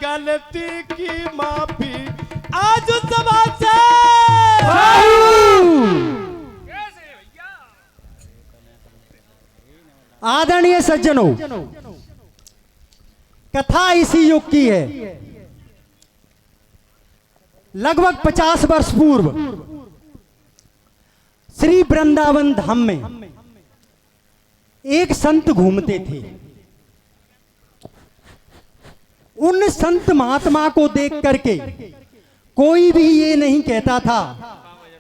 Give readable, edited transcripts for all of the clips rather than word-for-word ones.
गलती की माफी आज सभा से। आदरणीय सज्जनों, कथा इसी युग की है। लगभग 50 वर्ष पूर्व श्री वृंदावन धाम में एक संत घूमते थे। उन संत महात्मा को देख करके कोई भी ये नहीं कहता था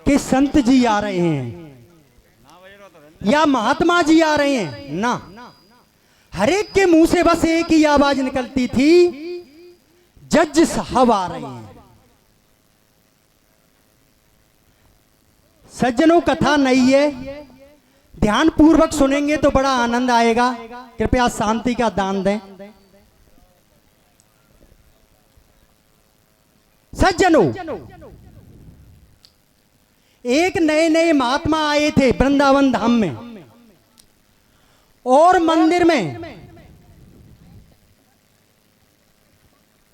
कि संत जी आ रहे हैं या महात्मा जी आ रहे हैं, ना। हरेक के मुंह से बस एक ही आवाज निकलती थी, जज साहब आ रहे हैं। सज्जनों, कथा नई है, ध्यान पूर्वक सुनेंगे तो बड़ा आनंद आएगा। कृपया शांति का दान दें। सज्जनों, एक नए नए महात्मा आए थे वृंदावन धाम में, और मंदिर में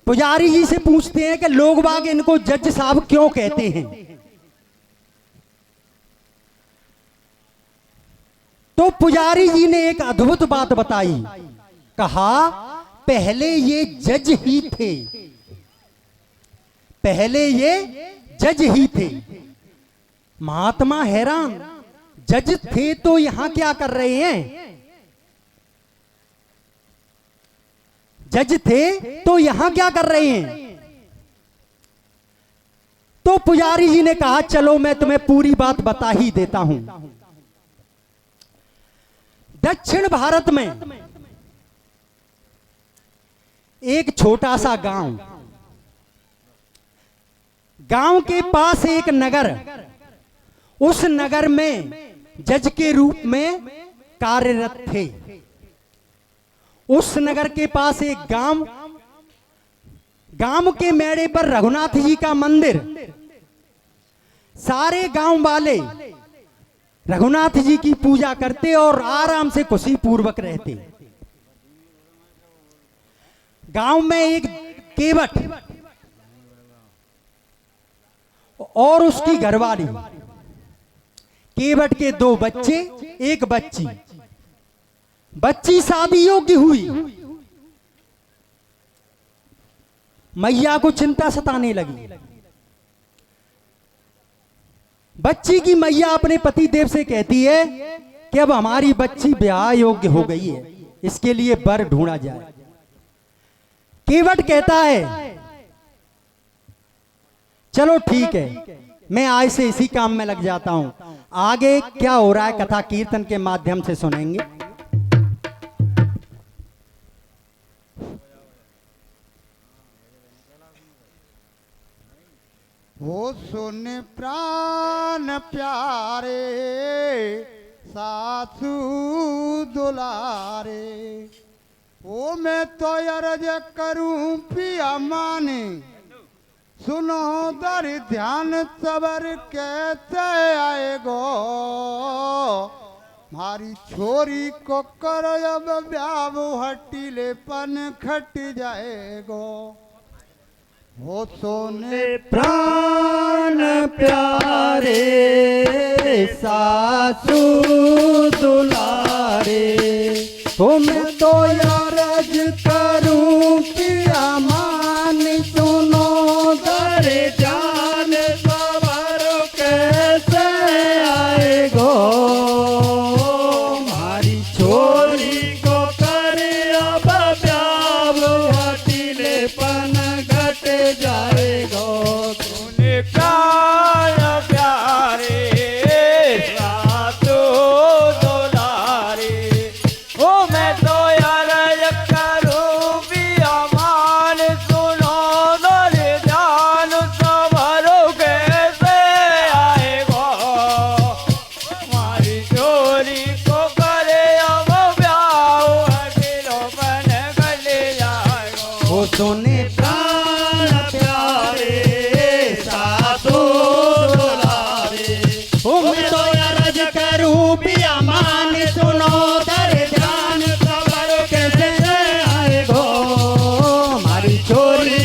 पुजारी जी से पूछते हैं कि लोग बाग इनको जज साहब क्यों कहते हैं। तो पुजारी जी ने एक अद्भुत बात बताई। कहा, पहले ये जज ही थे, पहले ये जज ही थे। महात्मा हैरान, जज थे तो यहां क्या कर रहे हैं? जज थे तो यहां क्या कर रहे हैं? तो पुजारी जी ने कहा, चलो मैं तुम्हें पूरी बात बता ही देता हूं। दक्षिण भारत में एक छोटा सा गांव, गांव के पास एक नगर, उस नगर में जज के रूप में कार्यरत थे। उस नगर के पास एक गांव, गांव के मेड़े पर रघुनाथ जी का मंदिर। सारे गांव वाले रघुनाथ जी की पूजा करते और आराम से खुशी पूर्वक रहते। गांव में एक केवट और उसकी घरवाली, केवट के 2 बच्चे, एक बच्ची। बच्ची शादी योग्य हुई। मैया को चिंता सताने लगी। बच्ची की मैया अपने पति देव से कहती है कि अब हमारी बच्ची ब्याह योग्य हो गई है, इसके लिए वर ढूंढा जाए। केवट कहता है, चलो ठीक है, मैं आज से इसी काम में लग जाता हूं। आगे क्या हो रहा है कथा कीर्तन के माध्यम से सुनेंगे। हो सुन प्राण प्यारे सासू दुलारे, ओ मैं तो अर्ज करूं पिया माने, सुनो दर ध्यान सबर कैसे आएगो, मारी छोरी को करो अब ब्याह हटीलेपन खट जाएगो। हो सोने प्राण प्यारे सासू दुलारे, तुम तो अर्ज करूं पिया मान, सुनो दर जान सबर कैसे आएगो, मारी छोरी को करे अब ब्याह हटीलेपन जाएगो। सुने प्राण प्यारे सासू दुलारे, ओ मैं तो अर्ज करूं पिया मान, सुनो दर जान सबर कैसे आएगो, हमारी चोरी को करे अब ब्याह हटीलेपन खट जाएगो। वो सोने छोरी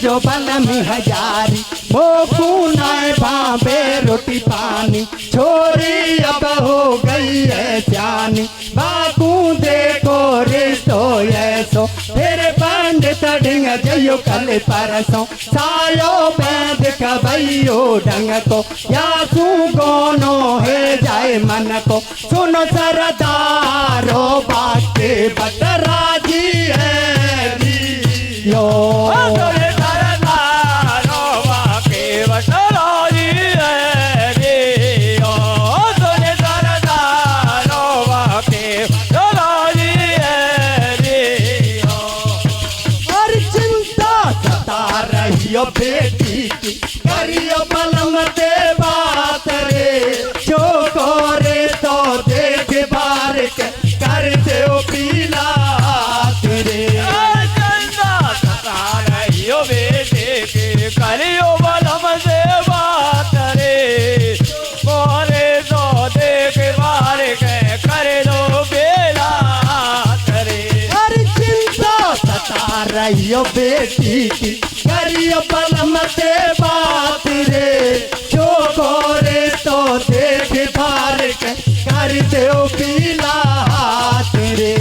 जो बनमी हजारी मोकू नाय भावे रोटी पानी छोरी अब हो गई है जानी बाकू देखो रे तो ऐसो फिर बंद तड़िंग जयो कल परसों सायो बैद कबैयो ढंग को या सू गोनो है जाए मन को सुनो सरदारो बाके बटराजी है यो यो बेटी की करियो बलम दे बात रे जो कोरे तो देख बार के कर दे पीला तेरे यो बेटे के करियो बलम दे बात रे कोरे तो देख बार के कर दो बेला रे हर चिंता सता रहियो बेटी की करियो बलम दे बात रे जो कोरे तो देख बार के कर दे पीला तेरे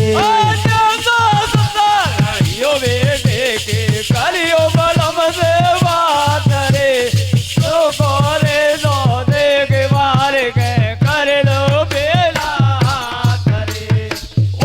यो बेटे के करियो बलम दे बात रे तो कोरे तो देख बार के कर दो बेला रे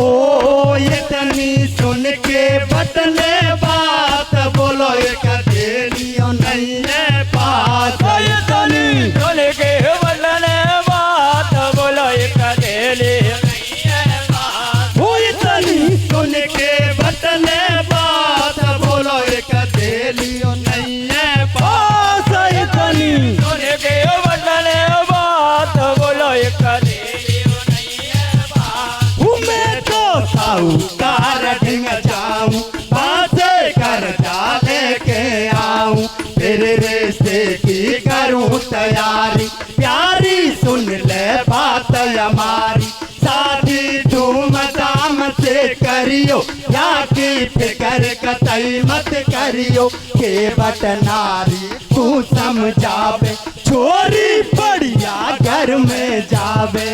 ओ इतनी सुन के बटने बात बोलो एक देलियो नहीं है पास इतनी सुन के बटने बात बोलो एक देली नहीं है बात वो इतनी सुन के बटने बात बोलो एक देलियो नहीं है पास इतनी सुन के बटने बात बोलो एक देली नहीं है बात मैं तो साहूकार ढिंग जाऊं बासे कर जाले के आऊं तेरे रिश्ते की करूं तैयारी प्यारी सुन ले बात हमारी शादी धूमधाम से करियो या की फिकर कतई मत करियो के बटनारी तू समझावे छोरी बढ़िया घर में जावे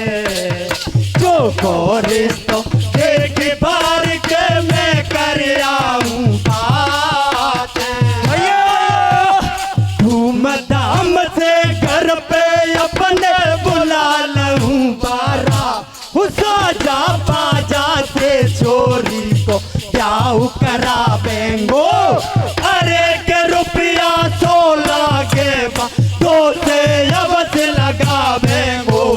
जो को रिश्तो देख बार के मैं कर आऊं बात धूमधाम से घर पे अपने बुला लूं बारा साजा बाजा से छोरी को ब्याह करा बेंगो अरे के रुपया 16 के तो से अवध लगा बेंगो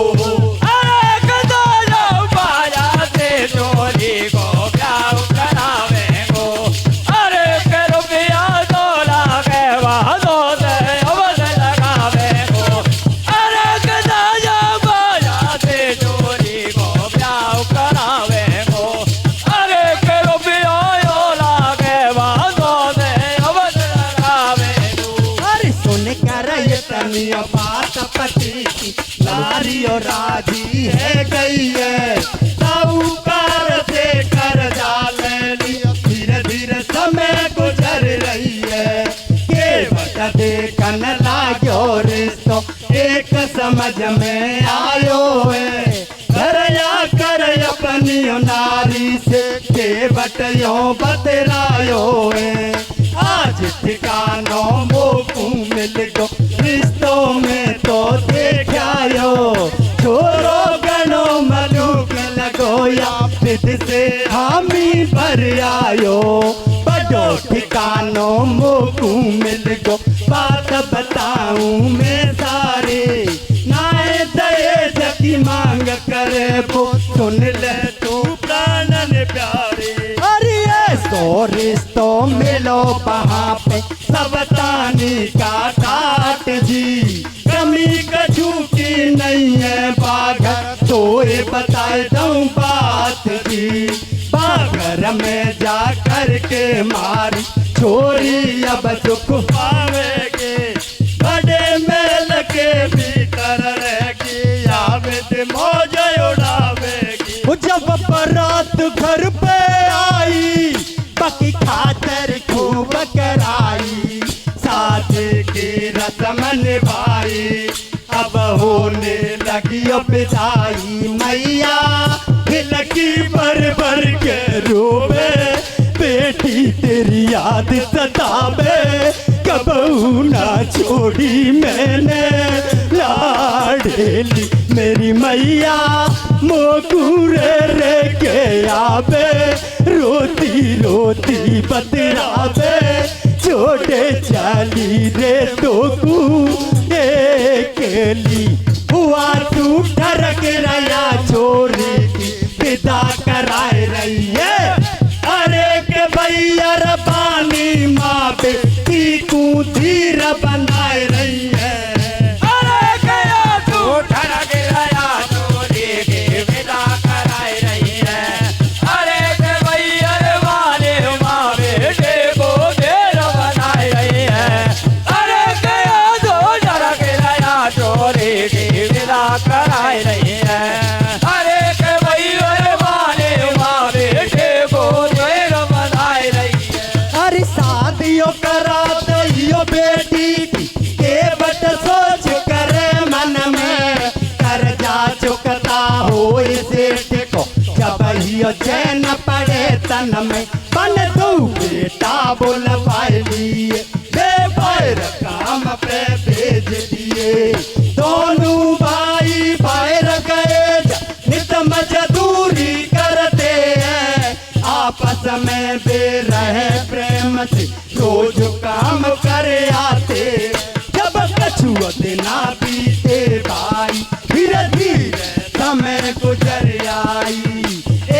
बात पति की लारी और राजी है गई है साहूकार से कर जाले धीरे धीरे समय गुजर रही है के बता देखन लागो रिश्तो एक समझ में आयो है करया कर अपनी नारी से के बटयो बतरायो है आज ठिकानों मोकू मिल गो रिश्तों में तो देखायो छोरो गनो मलूक लगो या फिर से हामी भर आयो बड़ो ठिकानों मोकू मिल गो बात बताऊं मैं सारे नाए दहेज की मांग करे वो सुन ले तू प्राणन प्यारे अरे तो रिश्तों मिलो वहाँ पे सब तानी का ठाट जी कमी कछू की नहीं है बाघर तो ये बताए दूं बात जी बाघर में जा कर के मारी छोरी अब सुख पावेगी बड़े मेल के भीतर रहेगी आवेद मौज उड़ावेगी जब बारात घर पे आई बाकी खातर खूब कराई अब होने लगी विदाई मैया खिलकी भर के रोवे बेटी तेरी याद सतावे कबहू ना छोड़ी मैंने लाडेली मेरी मैया मोकुरे रे के आवे रोती रोती बतरावे छोटे चाली रे तो कू केली हुआ तू ठरक रया छोरी की विदा कराए रही है अरे के भैया रबानी माँ बेटी को धीर बनाए रही है अरे गया तू ठरक रया छोरी की विदा कराए रही है अरे के भैया वाले माँ बेटे को देर बनाए रही है अरे गया तू ठरक रया छोरी की विदा कराए रही है अरे के भैया वाले माँ बेटे को देर बनाए रही है अरे शादियों करा दियो बेटी की के बट सोच करे मन में कर्जा चुकता हो इसे को जब ही चैन पड़े तन में बन दो बेटा बोल पाली बे पैर काम पे भेज दिए दोनों भाई बाहर गए नित मजदूरी करते हैं आपस में बे रहे प्रेम से रोज काम करे आते जब कछुआ दिना बीते भाई धीरे धीरे समय गुजर आई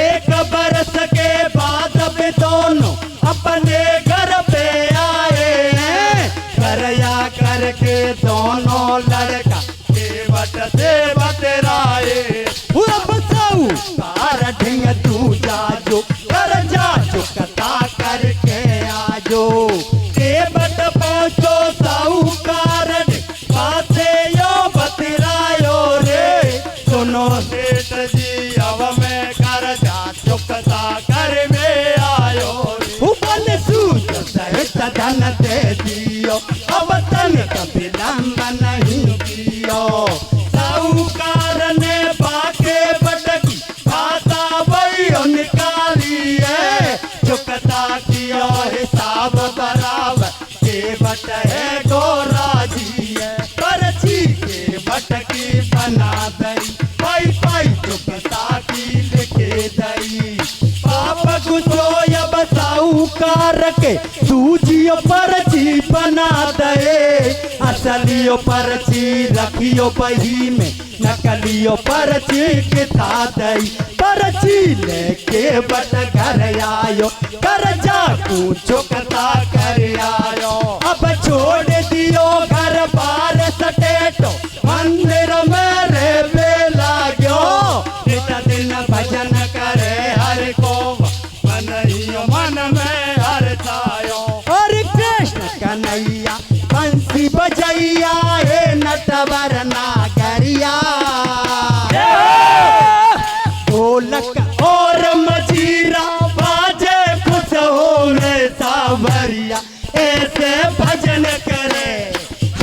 एक बरस के बाद अब दोनों अपने घर पे आए हैं करया करके दोनों लड़का केवट से बतराए कार ढिंग तू जाजो कर जाजो कथा करके आजो केवट पहुंचो साहूकार पासे यो बतरायो रे सुनो सेठ जी अब मैं कर जा चुकता कर में आयो ऊपर सूझ सहित धन दे दियो अब तन कभी लंबा नहीं कियो साहूकार ने बाके बटकी खाता वही निकाली है चुकता किया हिसाब बराबर के बट है गोराजी है पर्ची के बटकी बना दई पाई पाई चुकता की लिखे दई पाप गुजो अब साहूकार के सूजियो पर्ची बना दे असलियो पर्ची रखियो बही में नकलियो पर्ची किता दई पर्ची लेके बट घर आयो कर जा चुकता कर आयो अब छोड़ दियो घर बार सटेटो मंदिर में रे बेला गयो नित दिन भजन करे हर को मनइयो मन में हर तायो हरे कृष्ण कन्हैया बंसी बजैया हे नटवर नागरिया ढोलक और मजीरा बाजे खुश हो रे सावरिया ऐसे भजन करे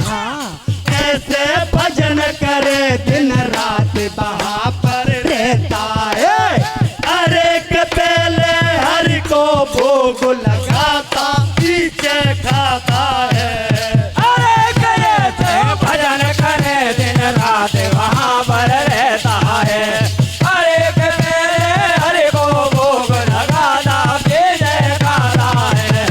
हाँ ऐसे भजन करे दिन रात वहाँ पर रहता है अरे के पहले हरि को भोग लगाता पीछे खाता है अरे गए थे भजन करे दिन रात वहाँ पर रहता है अरे के मेरे हरि को भोग लगाना जय गाता है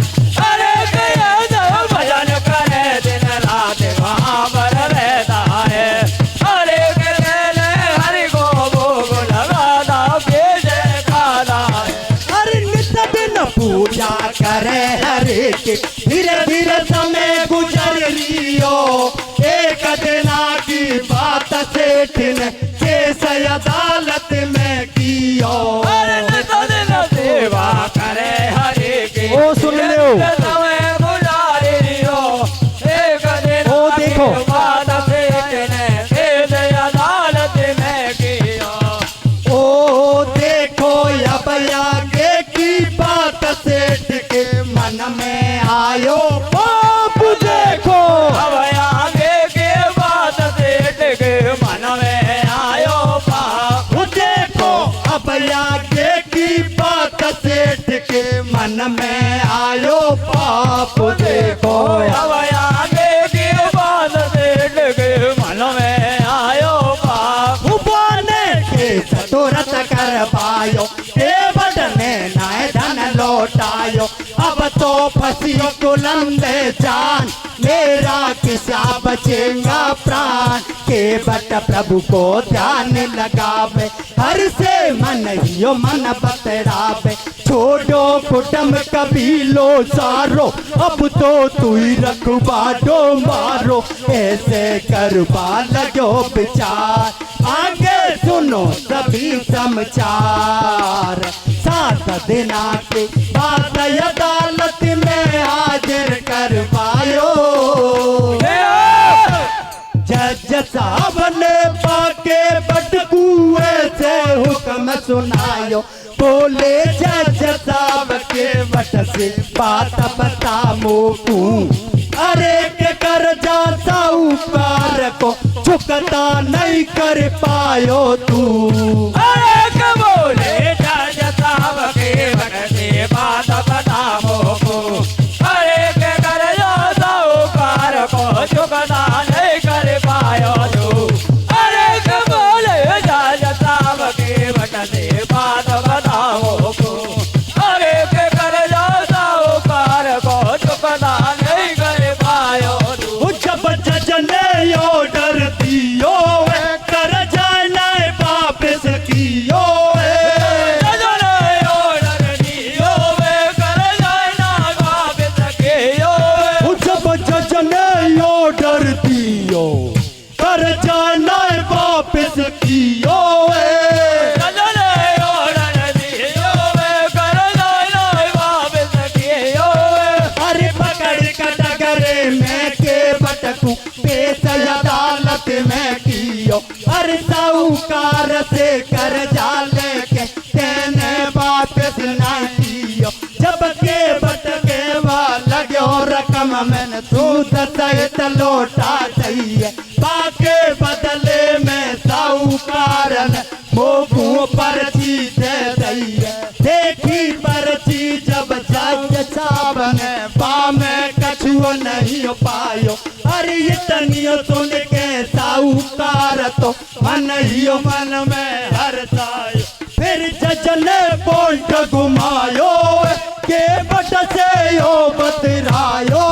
अरे गए थे भजन करे दिन रात वहाँ पर रहता है अरे के मेरे हरि को भोग लगाना जय गाता है हर नित दिन पूजा करे हरे के धीरे धीरे समय गुजर लियो एक दिना की बात सेठ ने केस अदालत में कियो अरे नित दिन सेवा करे हरे के ओ सुन लो समय गुजार लियो एक दिन ओ देखो बात सेठ ने केस अदालत में किया ओ देखो अब आगे की बात सेठ के मन में आयो बाप देखो अब आगे के बात सेठ के मन में आयो पाप देखो। अब आगे की बात सेठ के मन में आयो पाप। उबाने के सतुरत कर पायो, के बदने नाय धन लौटायो। अब तो फंसियो कुलंदे जान, मेरा किसा बचेगा प्राण। के बट प्रभु को ध्यान लगावे, हर से मन हियो मन बतरावे। छोड़ो कुटुंब कबीलो सारो, अब तो तू ही रखवाडो मारो। ऐसे करवा लगो विचार, आगे सुनो सभी समाचार। 7 दिना के बाद अदालत में हाजिर करवायो। जज साहब ने पाके बटकुए से हुक्म सुनायो। बोले जज साहब के बट से बात बता मोकू, अरे के कर्जा साहूकार को चुकता नहीं कर पायो तू। अरे के बोले जज साहब के बट से बात बता मोकू, अरे के कर्जा साहूकार को चुकता नहीं कर पायो तू। अरे के बोले जज साहब के बट से बात बता मोकू, अरे के कर्जा साहूकार को चुकता नहीं कर पायो तू। जब जज ने ऑर्डर दियो, कर्जा नहीं वापस कियो। जब जज ने ऑर्डर दियो, कर्जा नहीं वापस कियो। अरे पकड़ कटगरे में के बटकू पेश अदालत में कियो। अरे साहूकार से कर्जा लेके तेने वापस नहीं कियो। जब के बटके वाला लगो रकम मैंने सूद सहित लौटा चाहिए। बाके बदले में साहूकार ने मोकू पर्ची दे दी है। देखी पर्ची जब जज साहब ने पामे कछुओ नहीं हो पायो। अरे इतनियो सुन के साहूकार तो मन ही मन में हर्षायो। फिर जज ने पोल्ट घुमायो, के बट से यो बतरायो।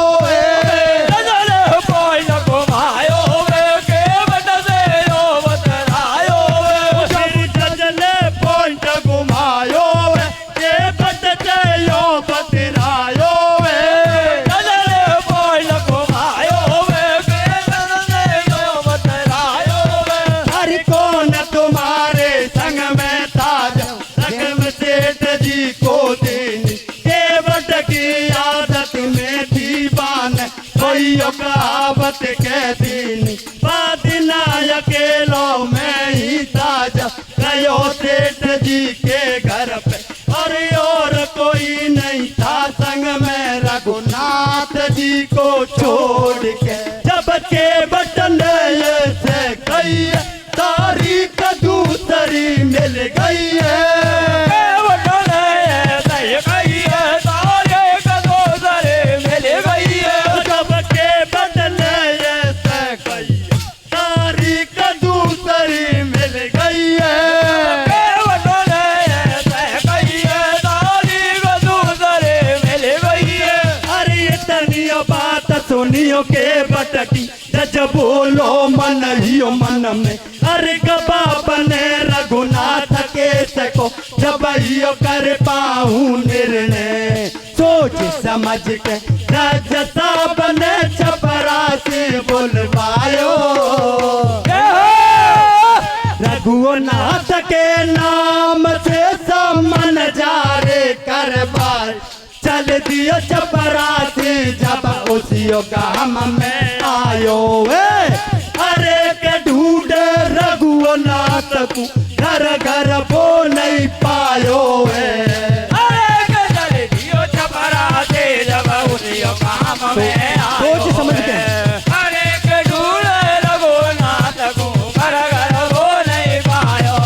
कहावत के दिन बादना अकेलो में ही ताजा गयो सेठ जी के घर पे। और कोई नहीं था संग में रघुनाथ जी को छोड़ के। जब के बटन से गई तारीख दूसरी मिल गई है। सुनियो के बटकी जज बोलो मन हियो मन में। अरे गबा बने रघुनाथ के सको जब हियो कर पाऊं निर्णय। सोच समझ के जज साहब ने चपरासी बुलवायो। रघुनाथ के नाम से समन जारे करवाए। चल दियो चपरासी जब उसियो काम में आयो। अरे के ढूंढ रघुनाथ को घर घर वो नहीं पायो। अरे के चल दियो चपरासी जब उसियो काम में आयो। सोच समझ के अरे के ढूंढ रघुनाथ को घर घर वो नहीं पायो।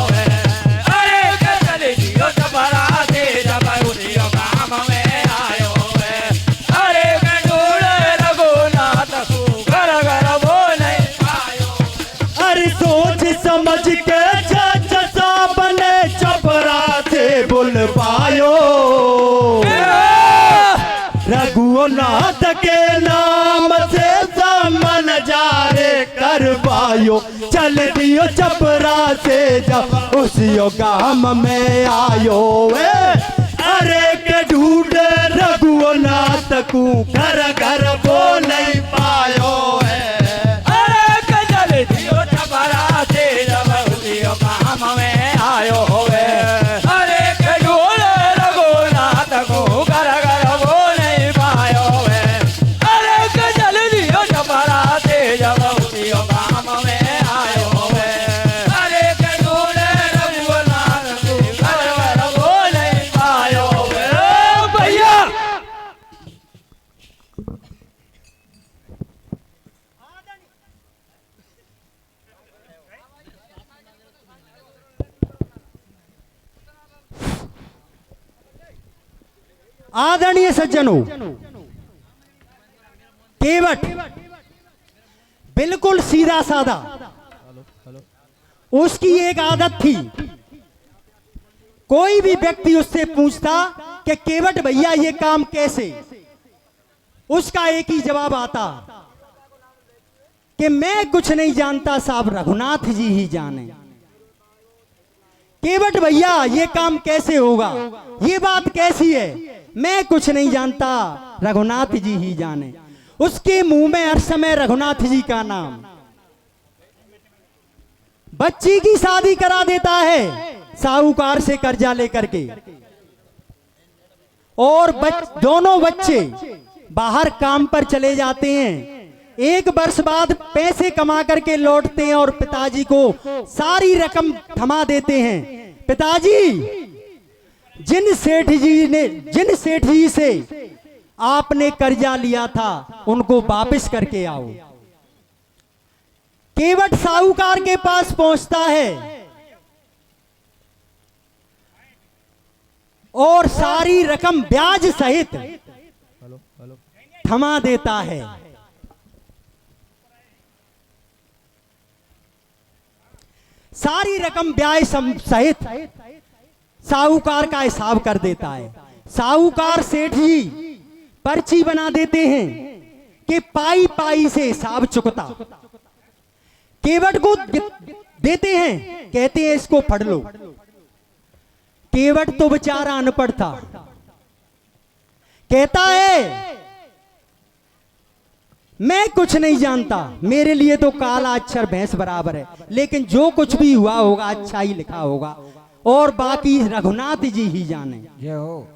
अरे के चल दियो चपरासी जब उसियो काम सोच समझ के जज साहब ने चपरा से बुलवायो, रघुनाथ के नाम से समन जारे करवायो। चल दियो चपरा से जब उसियो गाम में आयो, अरे के ढूंढ रघुनाथ को घर घर वो नहीं पायो है। अरे कजल दियो छपरा से जब उसियो काम में आयो होवे, अरे कजूल रघुनाथ को घर घर वो नहीं पायो है। अरे कजल दियो छपरा से जब उसियो काम में आयो होवे, अरे कजूल रघुनाथ को घर घर वो नहीं पायो है। भैया आदरणीय सज्जनों, केवट बिल्कुल सीधा साधा, उसकी एक आदत थी, कोई भी व्यक्ति उससे पूछता कि केवट भैया ये काम कैसे, उसका एक ही जवाब आता कि मैं कुछ नहीं जानता साहब, रघुनाथ जी ही जाने। केवट भैया ये काम कैसे होगा, ये बात कैसी है, मैं कुछ नहीं जानता, रघुनाथ जी ही जाने। उसके मुंह में हर समय रघुनाथ जी का नाम। बच्ची की शादी करा देता है साहूकार से कर्जा लेकर के, और दोनों बच्चे बाहर काम पर चले जाते हैं। एक वर्ष बाद पैसे कमा करके लौटते हैं और पिताजी को सारी रकम थमा देते हैं। पिताजी, जिन सेठ जी से आपने कर्जा लिया था उनको वापस करके आओ। केवट साहूकार के पास पहुंचता है और सारी रकम ब्याज सहित थमा देता है। सारी रकम ब्याज सहित साहूकार का हिसाब कर देता है। साहूकार सेठ जी पर्ची बना देते हैं कि पाई पाई से हिसाब चुकता। केवट को देते हैं, कहते हैं इसको पढ़ लो। केवट तो बेचारा अनपढ़ था, कहता है मैं कुछ नहीं जानता, मेरे लिए तो काला अक्षर भैंस बराबर है, लेकिन जो कुछ भी हुआ होगा अच्छा ही लिखा होगा, और बाकी रघुनाथ जी ही जाने। जय हो।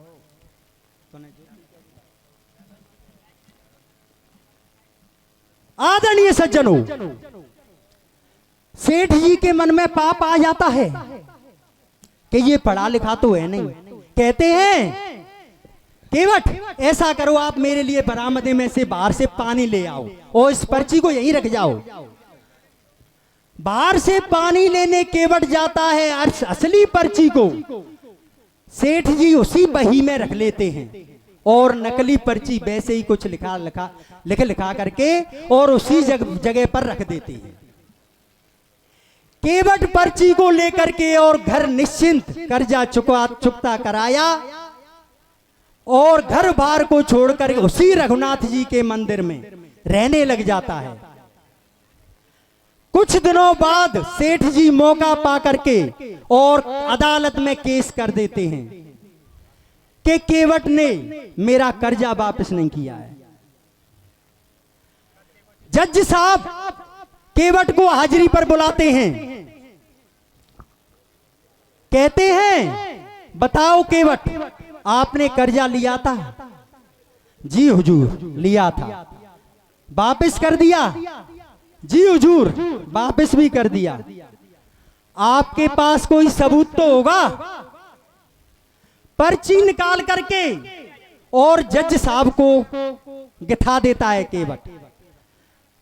आदरणीय सज्जनों, सेठ जी के मन में पाप आ जाता है कि ये पढ़ा लिखा तो है नहीं। कहते हैं केवट ऐसा करो, आप मेरे लिए बरामदे में से बाहर से पानी ले आओ और इस पर्ची को यहीं रख जाओ। बाहर से पानी लेने केवट जाता है, असली पर्ची को सेठ जी उसी बही में रख लेते हैं और नकली पर्ची वैसे ही कुछ लिखा करके और उसी जगह पर रख देते हैं। केवट पर्ची को लेकर के और घर निश्चिंत कर्जा चुकता कराया और घर बार को छोड़कर उसी रघुनाथ जी के मंदिर में रहने लग जाता है। कुछ दिनों बाद सेठ जी मौका पा करके और अदालत में केस कर देते हैं कि केवट ने मेरा कर्जा वापस नहीं किया है। जज साहब केवट को हाजिरी पर बुलाते हैं, कहते हैं बताओ केवट, आपने कर्जा लिया था? जी हुजूर लिया था। वापस कर दिया? जी हुजूर वापस भी कर दिया। आपके पास कोई सबूत तो होगा? पर्ची निकाल करके और जज साहब को गिठा देता है केवट,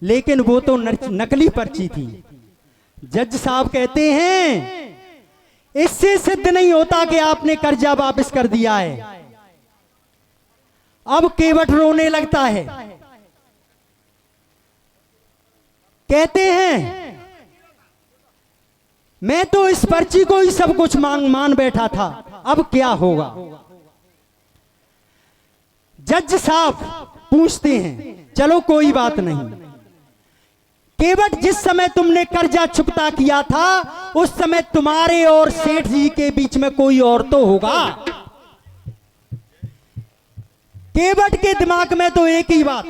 लेकिन वो तो नकली पर्ची थी। जज साहब कहते हैं इससे सिद्ध नहीं होता कि आपने कर्जा वापस कर दिया है। अब केवट रोने लगता है, कहते हैं मैं तो इस पर्ची को ही सब कुछ मान बैठा था, अब क्या होगा। जज साहब पूछते हैं, चलो कोई बात नहीं, केवट जिस समय तुमने कर्जा चुकता किया था उस समय तुम्हारे और सेठ जी के बीच में कोई और तो होगा। केवट के दिमाग में तो एक ही बात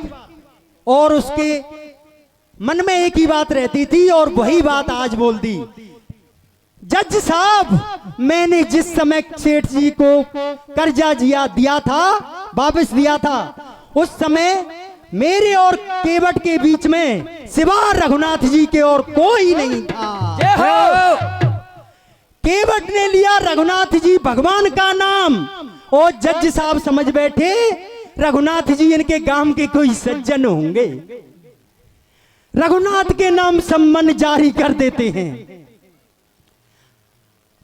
और उसके मन में एक ही बात रहती थी और वही बात आज बोल दी। जज साहब, मैंने जिस समय सेठ जी को कर्जा दिया था, वापस दिया था, उस समय मेरे और केवट के बीच में सिवा रघुनाथ जी के और कोई नहीं था। जय हो। केवट ने लिया रघुनाथ जी भगवान का नाम और जज साहब समझ बैठे रघुनाथ जी इनके गांव के कोई सज्जन होंगे, रघुनाथ के नाम सम्मन जारी कर देते हैं।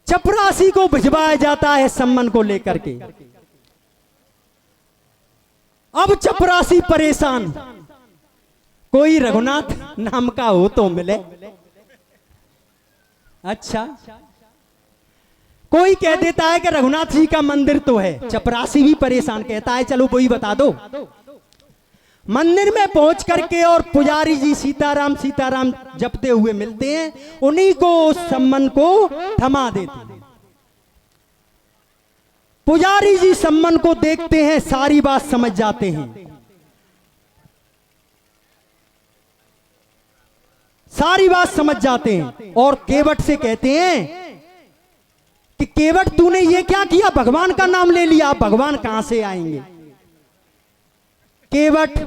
चपरासी को भिजवाया जाता है सम्मन को लेकर के। अब चपरासी परेशान, कोई रघुनाथ नाम का हो तो मिले। अच्छा, कोई कह देता है कि रघुनाथ जी का मंदिर तो है, चपरासी भी परेशान, कहता है चलो वही बता दो। मंदिर में पहुंच करके और पुजारी जी सीताराम सीताराम जपते हुए मिलते हैं, उन्हीं को उस सम्मन को थमा देते हैं। पुजारी जी सम्मन को देखते हैं, सारी बात समझ जाते हैं, सारी बात समझ जाते हैं और केवट से कहते हैं कि केवट तूने ये क्या किया, भगवान का नाम ले लिया, भगवान कहां से आएंगे। केवट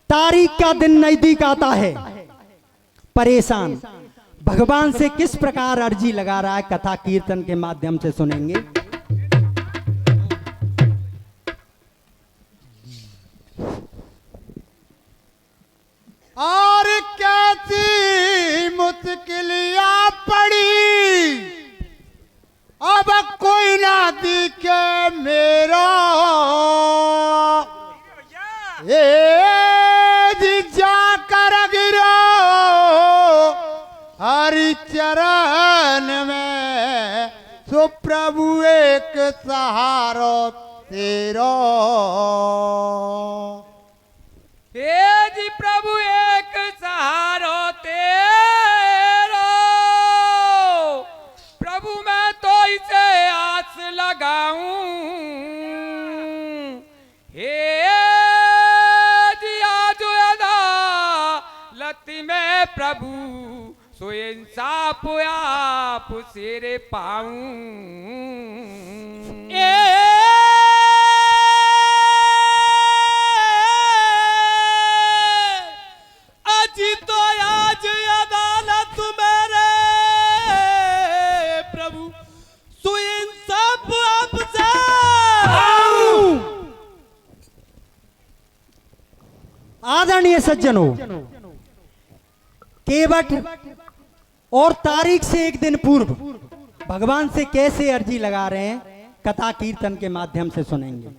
तारीख का दिन नजदीक आता है, परेशान, भगवान से किस प्रकार अर्जी लगा रहा है, कथा कीर्तन के माध्यम से सुनेंगे। और कैसी मुश्किलिया पड़ी, अब कोई ना दिखे मेरा, जी जाकर गिरो हरि चरण में, सो प्रभु एक सहारा तेरा। हे जी प्रभु एक सहारो तेरो, प्रभु मैं तो इसे आस लगाऊं। हे जी आज अदालत में प्रभु सो इंसाफ आप सिर पाऊं। तो आज अदालत मेरे प्रभु सुइंसाफ आपसे। आदरणीय सज्जनों, केवट और तारीख से एक दिन पूर्व भगवान से कैसे अर्जी लगा रहे हैं, कथा कीर्तन के माध्यम से सुनेंगे।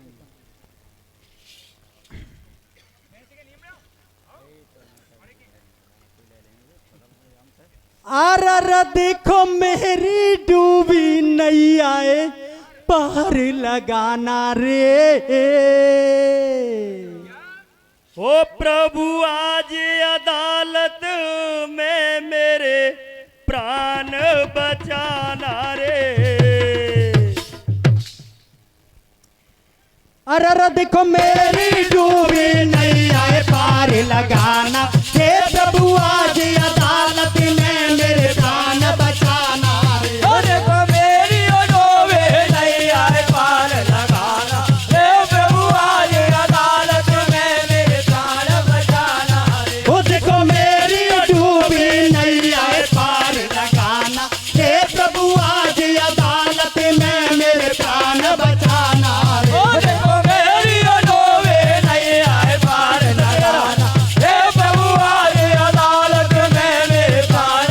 आर देखो मेरी डूबी नहीं आए, पार लगाना रे। ओ प्रभु आज अदालत में मेरे प्राण बचाना रे। अरे देखो मेरी डूबी नहीं आए, पार लगाना हे प्रभु आज अदालत में मेरे प्राण बचाना रे। ओ देखो मेरी डोबे नहीं आए, पार लगाना हे प्रभु आज अदालत में मेरे प्राण बचाना रे। ओ देखो मेरी डूबी नहीं आए, पार लगाना हे प्रभु आज अदालत में मेरे प्राण बचाना रे। ओ देखो मेरी डोबे नहीं आए, पार लगाना हे प्रभु आज अदालत में मेरे प्राण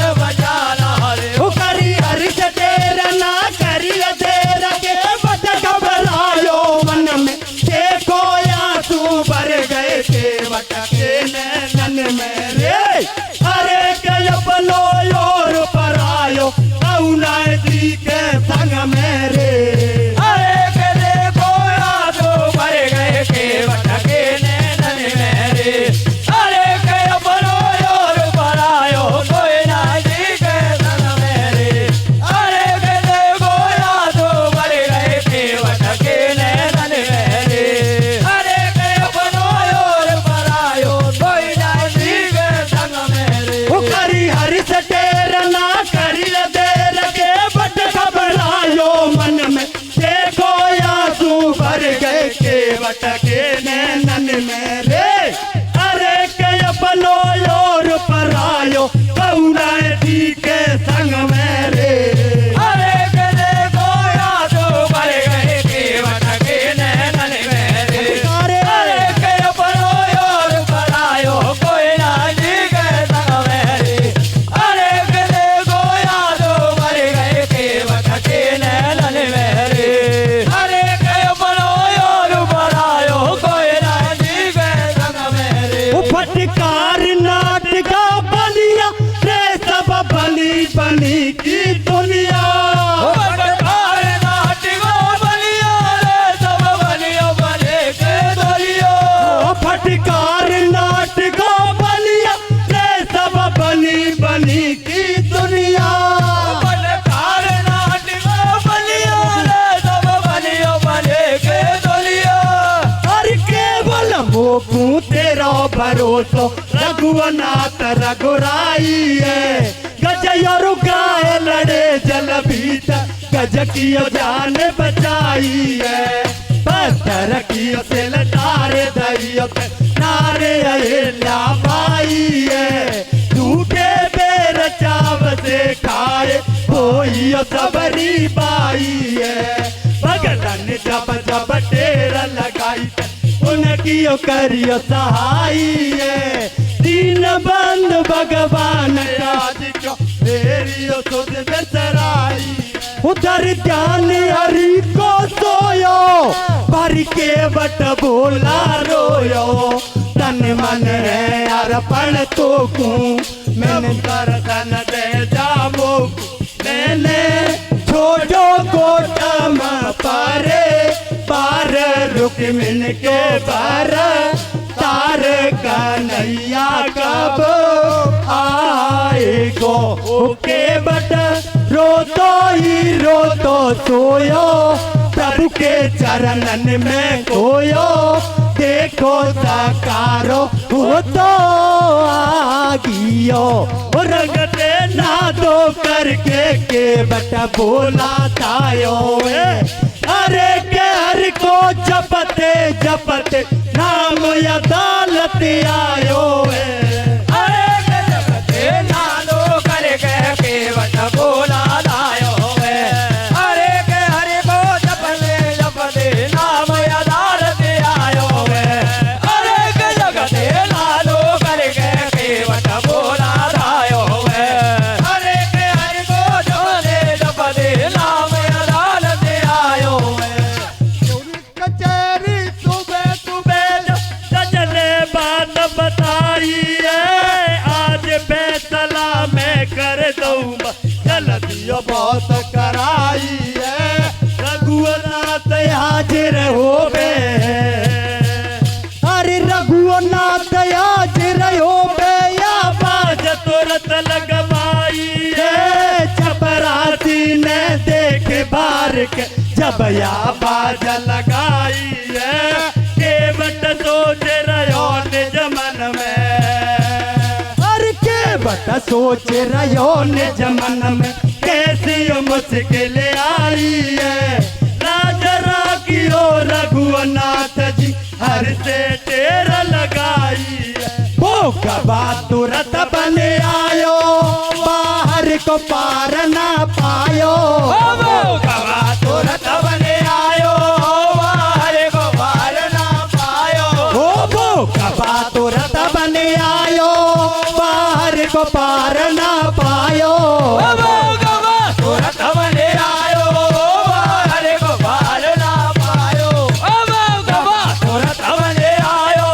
बनी की दुनिया। फटकार नाट गो बलिया रे सब बलियो बने के दुनिया। फटकार नाट गो बलिया रे सब बनी बनी की दुनिया। फटकार नाट गो बलिया रे सब बलियो बने के दुनिया। हर केवल मोकू तेरा भरोसो रघुनाथ रघुराई है। गज और गाय लड़े जल भीतर गज की जान बचाई है। पत्थर की से लटारे दैयो नारे अहिल्या बाई है। झूठे बेर चाव से खाए कोई सबरी बाई है। भगतन जब जब टेर लगाई उनकी करियो सहाई है। दीन बंद भगवान का मेरियो सुध बेसराई। उधर ध्यान हरि को सोयो भर के बट बोला रोयो। तन मन है अर्पण तो को मैंने दर्शन दे जामो। मैंने छोड़ो कोटम पारे पार रुक्मिन के बार तार कन्हैया कब आएगो। ओके बट रो तो सोयो प्रभु के चरणन में खोयो। देखो साकारो हो तो आगियो। रगते ना दो करके के बट बोला तायो। अरे के हर को जपते जपते नाम अदालत आयो है। अरे के जगते नालो करके केवट बोला लायो है। अरे के हरि को जपते जपते नाम अदालत आयो है। अरे के जगते नालो करके केवट बोला लायो है। अरे के हरि को जपते जपते नाम अदालत आयो है। कचहरी सुबह सुबह सजने बात बताई है। आज फैसला मैं कर दूंगा गलतियों बहुत कराई है। रघुनाथ हाजिर हो बे। अरे रघुनाथ हाजिर हो बे। या बाज तुरंत लगवाई है। चपरासी ने देख बार के जब या बाज लगाई है। केवट सोच रहो निज मन में। हर के बट सोच रहो निज मन में कैसी मुश्किल आई है। राजरा की ओ रघुनाथ जी हर से टेर लगाई है। वो गवा तुरंत बने आयो बाहर को पार ना पायो। वो गवा तुरंत बने आयो बाहर को पार ना पायो। वो गवा तुरंत बने आयो बाहर को पार ना पायो। वो गवा तुरंत बने आयो बाहर को पार ना पायो। वो गवा तुरंत बने आयो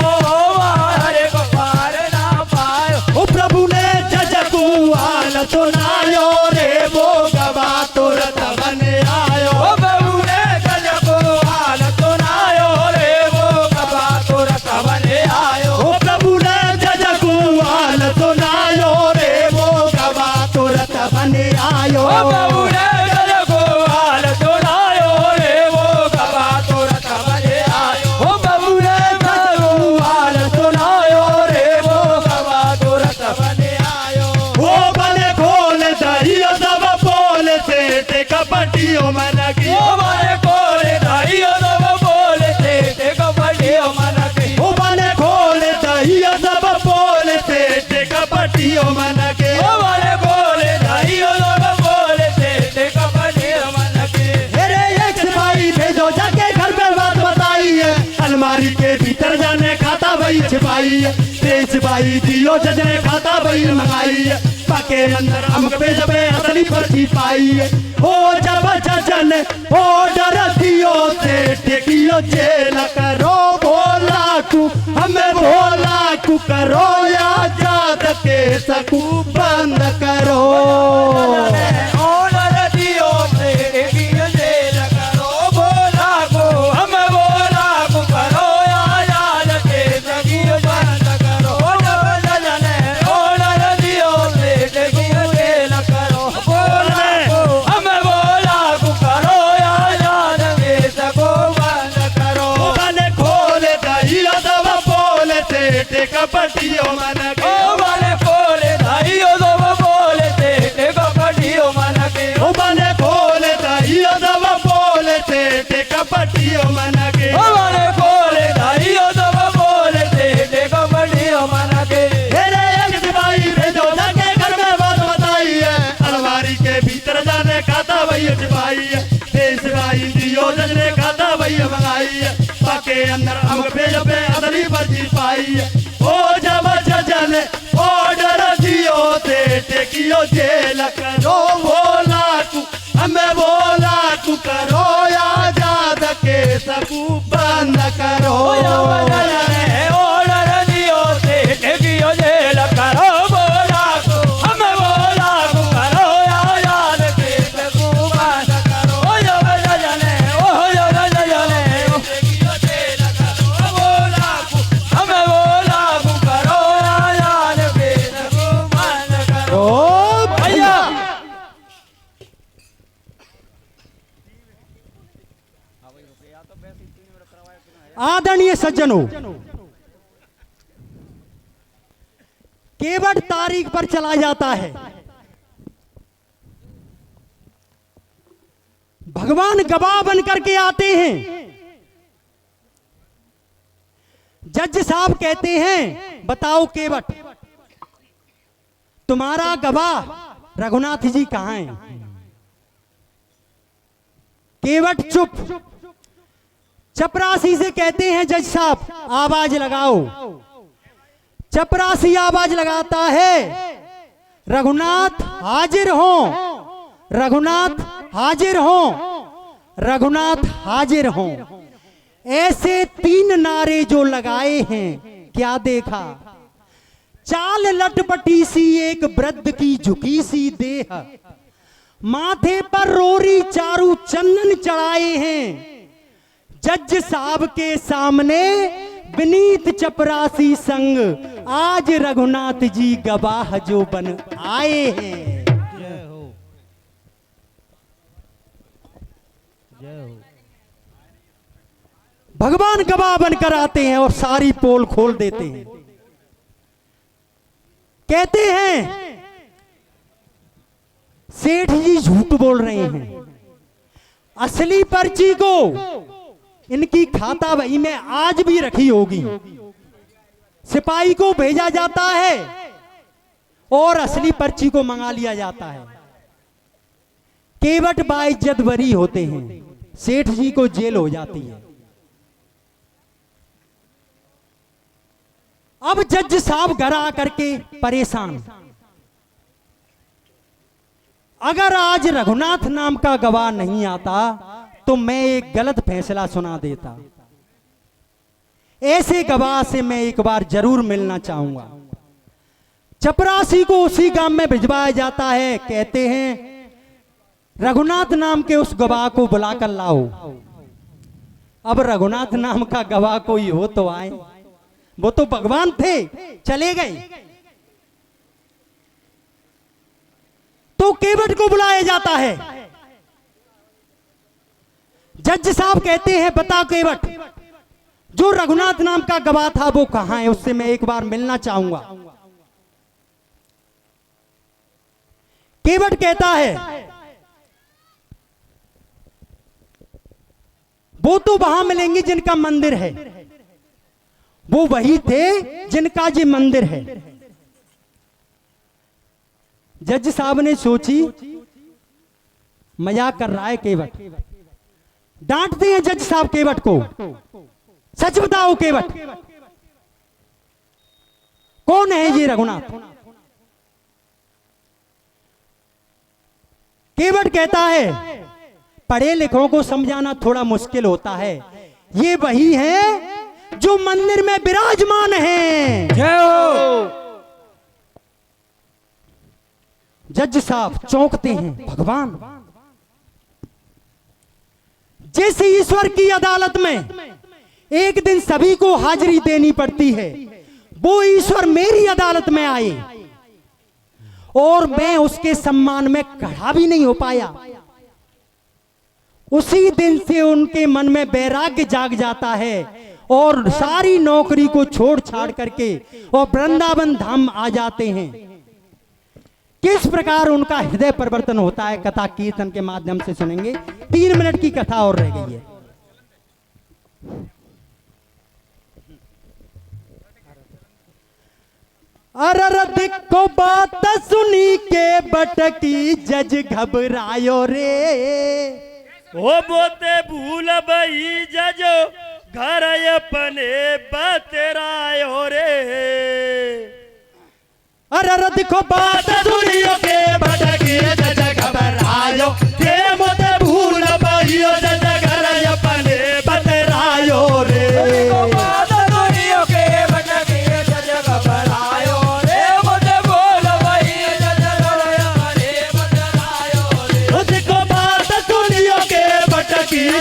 बाहर को पार ना पायो। ओ प्रभु ने जजकुआल सुनायो रे। वो गवा तुरंत बने आयो। ओ बहू ने गजब हाल सुनायो रे। वो गवा तुरंत बने आयो। ओ प्रभु ने जजकुआल सुनायो रे। वो गवा तुरंत बने आयो। ओ बहू ने गजब हाल सुनायो रे। वो गवा तुरंत बने आयो। ओ बहू ने जजकुआल सुनायो रे। वो गवा तुरंत बने आयो। वो बने खोल दरियो सब बोल से ते कपटियों में लगी। ओ बने कोले दाइयो सब बोले थे कबड्डियों मन की। वो बने खोल दरियो सब बोल से ते कपटियों में लगे। ओ बने कोले दाइयो सब बोले थे कबड्डियों मन की। मेरे एक सिपाही भेजो जाके घर पे बात बताई है। अलमारी के भीतर जाने खाता वही छिपाई है। तेज सिपाही दियो जज ने खाता वही मंगाई है। पके मंदिर हम पे जब असली पर्ची पाई है। ओ जब जजन ऑर्डर दियो से टेकियो जेल करो। भोला कु हमें भोला कु करो या जात के सकू बंद करो। कपटियो मन के ओ बने खोले दाइयो दब बोले थे कपटियो मन के ओ बने खोले दाइयो दब बोले थे कपटियो मन के ओ बने खोले दाइयो दब बोले थे कपटियो मन के मेरे एक सिपाही भेजो जाके घर में बात बताई है अलमारी के भीतर जाने खाता वही सिपाही है सिपाही दियो जजने खाता वही मंगाई है पाके अंदर हम भेजो पे अदली बची पाई है ओ जब जजने ऑर्डर दियो ते टेकियो जेल करो बोला तू हमें बोला तू करो आजाद के सबू बंद करो ऑर्डर दियो थे टेकियो जेल करो बोला हमें बोला करो आजाद के सबू बंद करो ओ जब जजने टेकियो जेल करो बोला हमें बोला करो आजाद के सबू बंद करो ओ भैया आदरणीय सज्जनों, केवट तारीख पर चला जाता है। भगवान गवाह बनकर के आते हैं। जज साहब कहते हैं बताओ केवट तुम्हारा गवाह रघुनाथ जी कहां हैं? केवट चुप। चपरासी से कहते हैं जज साहब आवाज लगाओ। चपरासी आवाज लगाता है रघुनाथ हाजिर हो, रघुनाथ हाजिर हो, रघुनाथ हाजिर हो। ऐसे 3 नारे जो लगाए हैं क्या देखा? चाल लटपटी सी एक वृद्ध की झुकी सी देह, माथे पर रोरी चारू चंदन चढ़ाए हैं। जज साहब के सामने विनीत चपरासी संग आज रघुनाथ जी गवाह जो बन आए हैं। भगवान गवाह बनकर आते हैं और सारी पोल खोल देते हैं। कहते हैं सेठ जी झूठ बोल रहे हैं, असली पर्ची को इनकी खाता बही में आज भी रखी होगी। सिपाही को भेजा जाता है और असली पर्ची को मंगा लिया जाता है। केवट बाइज्जत बरी होते हैं, सेठ जी को जेल हो जाती है। अब जज साहब घर आकर के परेशान, अगर आज रघुनाथ नाम का गवाह नहीं आता तो मैं एक गलत फैसला सुना देता। ऐसे गवाह से मैं एक बार जरूर मिलना चाहूंगा। चपरासी को उसी गांव में भिजवाया जाता है। कहते हैं रघुनाथ नाम के उस गवाह को बुलाकर लाओ। अब रघुनाथ नाम का गवाह कोई हो तो आए, वो तो भगवान थे, चले गए। तो केवट को बुलाया जाता है। जज साहब कहते हैं बता केवट, जो रघुनाथ नाम का गवाह था वो कहां है? उससे मैं एक बार मिलना चाहूंगा। केवट कहता है वो तो वहां मिलेंगे जिनका मंदिर है, वो वही थे जिनका ये मंदिर है। जज साहब ने सोची मजाक कर रहा है केवट। डांटते हैं जज साहब केवट को, सच बताओ केवट कौन है ये रघुनाथ? केवट कहता है पढ़े लिखों को समझाना थोड़ा मुश्किल होता है, ये वही है जो मंदिर में विराजमान है। जय हो। जज साहब चौंकते हैं, भगवान जैसे ईश्वर की अदालत में एक दिन सभी को हाजिरी देनी पड़ती है, वो ईश्वर मेरी अदालत में आए और मैं उसके सम्मान में खड़ा भी नहीं हो पाया। उसी दिन से उनके मन में वैराग्य जाग जाता है और सारी नौकरी को छोड़ छाड़ करके और वृंदावन धाम आ जाते हैं। किस प्रकार उनका हृदय परिवर्तन होता है कथा कीर्तन के माध्यम से सुनेंगे। 3 मिनट की कथा और रह गई है। अररद को बात सुनी के बटकी जज घबरायो रे। ओ बोते भूल बई जजो घर अपने बतरायो रे। अररद को बात सुनियो के बटकी जज घबरायो रे। बोते भूल बई जज घर अपने बतरायो रे।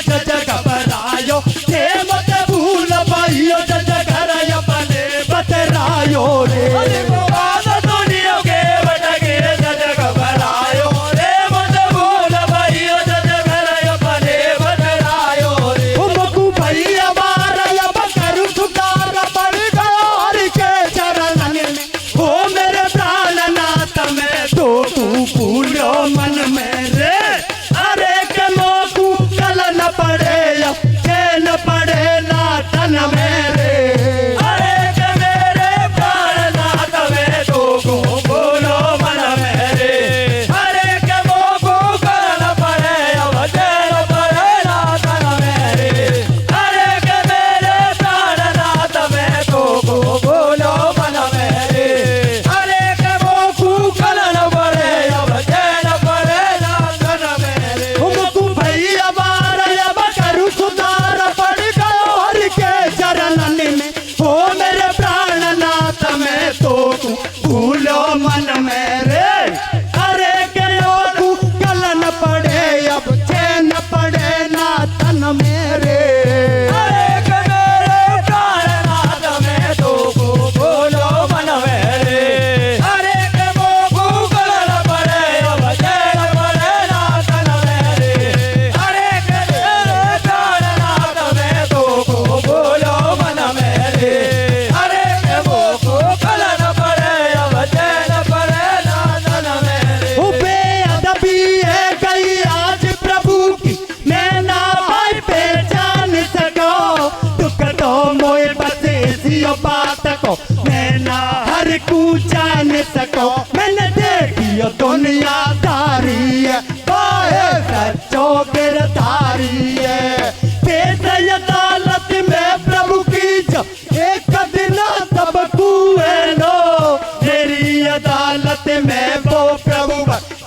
जज घबरायो रे। मत भूल भाइयो जज घर अपने बतरायो रे। दुनिया के बटके जज घबरायो रे। मत भूल भाइयो जज घर अपने बतरायो रे। तुमको भैया मार अब करूं सुधार पड़ गयो हरि के चरणन में। हो मेरे प्राणनाथ में तो तू भूलो मन में रे। अरे के मोकू कल न पड़े चैन पड़े ना तन मेरे। अरे के मेरे प्राणनाथ में तो को बोलो मन मेरे। अरे के मोकू कल न पड़े अब चैन पड़े ना तन मेरे। अरे के मेरे प्राणनाथ में तो को बोलो मन मेरे। अरे के मोकू कल न पड़े अब चैन पड़े ना तन मेरे। तुमको भैया मार अब करूं सुधार पड़ गयो हरि के चरणन में। हो मेरे प्राणनाथ में तो तू भूलो मन मेरे। अरे के लोगू कल न पड़े अब चैन पड़े ना तन मेरे। अरे के मेरे प्राणनाथ में तो तू भूलो मन मेरे। अरे के लोगू कल न पड़े अब चैन पड़े ना तन मेरे। अरे के मेरे प्राणनाथ में तो को बोलो मन मेरे। अरे के वो को कल न पड़े अब चैन पड़े ना तन मेरे। बेअदबी है गई आज प्रभु की मैं ना भाई पहचान सको। दुख तो मोए बसे सियो बात को मैं ना हर को जान सको। मैंने देखियो दुनियादारी है बाहे सच्चो गिरधारी है। पेश अदालत में प्रभु की जो एक दिन सब कुए लो। मेरी अदालत में वो प्रभु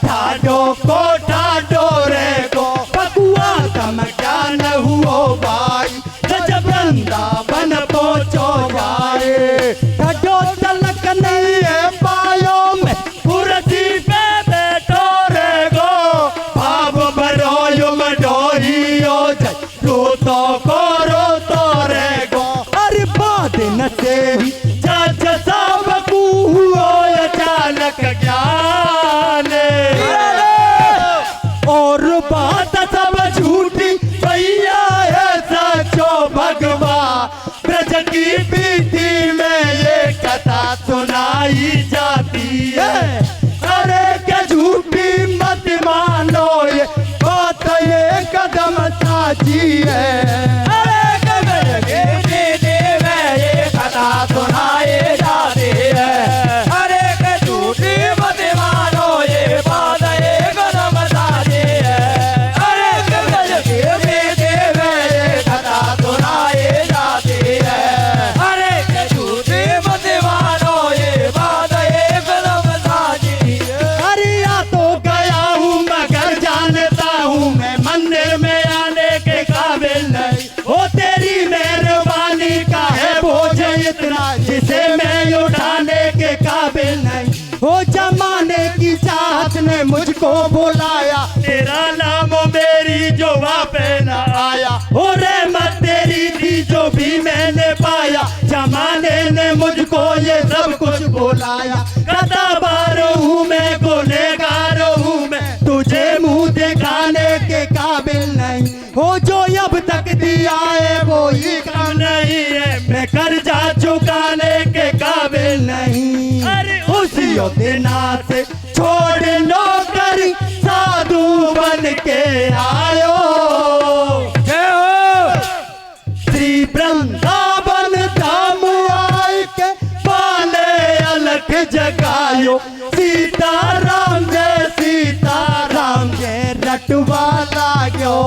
ठाडो को ठाडो रे गो। बकुआ कम ज्ञान हुओ भाई जज वृंदावन पहुंचो भाई। ठाडो तलक नहीं है पायो में कुर्सी पे बैठो रे गो। भाव भरो युम डोहियो जय रो तो रे गो। अरे बाद न से ही जज साहब को हुओ अचानक ज्ञान। और बात सब झूठी भैया है सचो भगवा। ब्रज की पीठी में ये कथा सुनाई जाती है। अरे क्या झूठी मत मानो ये बात ये कदम साची है। अरे क्या ब्रज की पीठी में ये कथा सुनाई जाती है। अरे क्या झूठी मत मानो ये बात ये कदम साची है। अरे क्या ब्रज की पीठी में ये कथा सुनाई जाती है। अरे क्या झूठी मत मानो ये बात ये कदम साची है। अरे या तो गया हूँ मगर जानता हूँ मैं मंदिर में आने के काबिल नहीं। ओ तेरी मेहरबानी का है बोझ इतना जिसे मैं उठाने के काबिल नहीं। ओ जमाने की चाहत ने मुझको बुलाया। तेरा नाम मेरी जो वहाँ पे न आया। ओ रहमत तेरी थी जो भी मैंने पाया। जमाने ने मुझको ये सब कुछ बुलाया। कताबार हूँ मैं गुनहगार हूँ मैं तुझे मुँह दिखाने के काबिल नहीं। हो जो अब तक दिया है वो ही काम नहीं मैं कर्जा चुकाने के काबिल नहीं अरे उसी दिना से छोड़ नौकरी साधु बन के आयो जय हो श्री वृंदावन धाम आए के पाले अलख जगायो सीताराम जय रटवा लाग्यो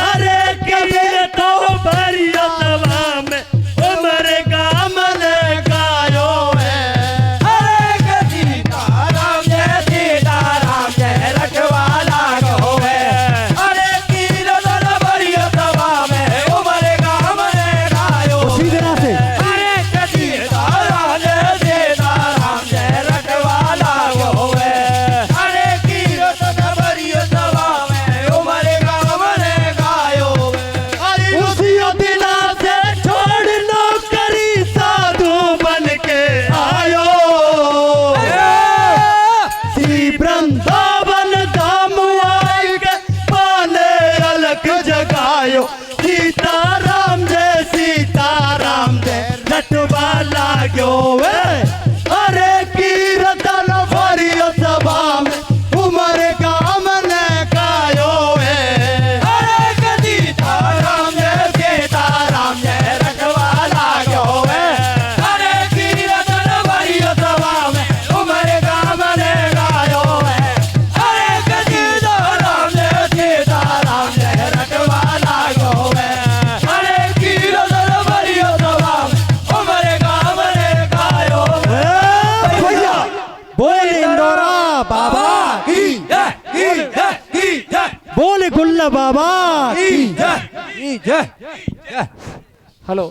अरे कबीर तो बरियतवा में उमर का मन गायो अरे के सीताराम जय रखवाला गो है अरे कीर्तन बरियतवा में उमर का मन गायो उसी तरह से अरे के सीताराम जय रखवाला गो है अरे कीर्तन बरियतवा में उमर का मन गायो अरे उसी दिना से छोड़ नौकरी साधु बन के आयो श्री वृंदावन धाम आए के पाले अलख जगायो सीताराम जय नटवा लाग्यो अरे कीर्तन भरियो सभा में उमर का मन गायो अरे के सीताराम जय रखवाला गो है अरे कीर्तन बरियतवा में उमर का मन गायो है अरे के सीताराम जय रखवाला गो है अरे कीर्तन बरियतवा में उमर का मन गायो भैया बोल इंदौरा बाबा की जय बोल गुल्ला बाबा की जय हेलो